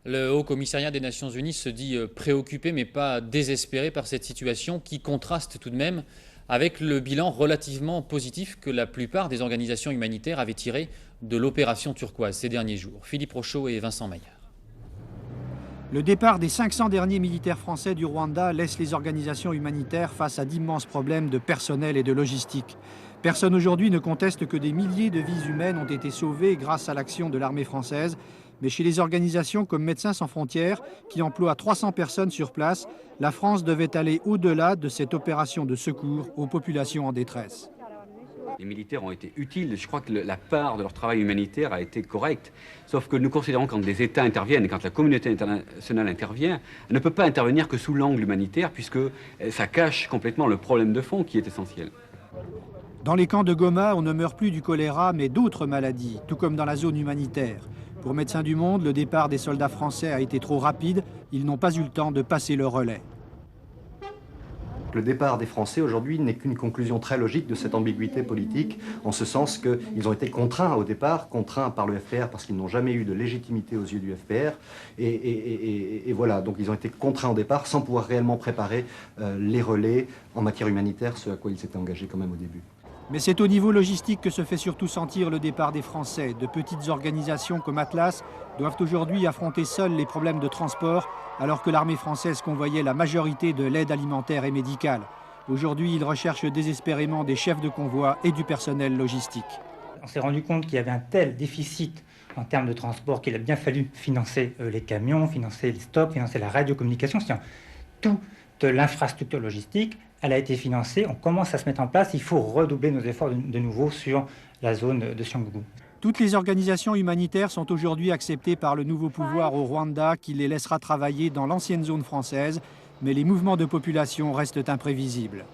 Le Haut Commissariat des Nations Unies se dit préoccupé mais pas désespéré par cette situation qui contraste tout de même avec le bilan relativement positif que la plupart des organisations humanitaires avaient tiré de l'opération turquoise ces derniers jours. Philippe Rochaud et Vincent Maillard. Le départ des 500 derniers militaires français du Rwanda laisse les organisations humanitaires face à d'immenses problèmes de personnel et de logistique. Personne aujourd'hui ne conteste que des milliers de vies humaines ont été sauvées grâce à l'action de l'armée française. Mais chez les organisations comme Médecins sans frontières, qui emploient 300 personnes sur place, la France devait aller au-delà de cette opération de secours aux populations en détresse. Les militaires ont été utiles, je crois que la part de leur travail humanitaire a été correcte. Sauf que nous considérons que quand des États interviennent et quand la communauté internationale intervient, elle ne peut pas intervenir que sous l'angle humanitaire puisque ça cache complètement le problème de fond qui est essentiel. Dans les camps de Goma, on ne meurt plus du choléra mais d'autres maladies, tout comme dans la zone humanitaire. Pour Médecins du Monde, le départ des soldats français a été trop rapide. Ils n'ont pas eu le temps de passer le relais. Le départ des Français aujourd'hui n'est qu'une conclusion très logique de cette ambiguïté politique, en ce sens qu'ils ont été contraints au départ, contraints par le FPR parce qu'ils n'ont jamais eu de légitimité aux yeux du FPR. Et voilà, donc ils ont été contraints au départ sans pouvoir réellement préparer les relais en matière humanitaire, ce à quoi ils s'étaient engagés quand même au début. Mais c'est au niveau logistique que se fait surtout sentir le départ des Français. De petites organisations comme Atlas doivent aujourd'hui affronter seules les problèmes de transport, alors que l'armée française convoyait la majorité de l'aide alimentaire et médicale. Aujourd'hui, ils recherchent désespérément des chefs de convoi et du personnel logistique. On s'est rendu compte qu'il y avait un tel déficit en termes de transport qu'il a bien fallu financer les camions, financer les stocks, financer la radiocommunication, c'est-à-dire toute l'infrastructure logistique. Elle a été financée, on commence à se mettre en place, il faut redoubler nos efforts de nouveau sur la zone de Cyangugu. Toutes les organisations humanitaires sont aujourd'hui acceptées par le nouveau pouvoir au Rwanda qui les laissera travailler dans l'ancienne zone française, mais les mouvements de population restent imprévisibles.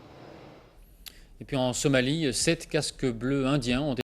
Et puis en Somalie, 7 casques bleus indiens ont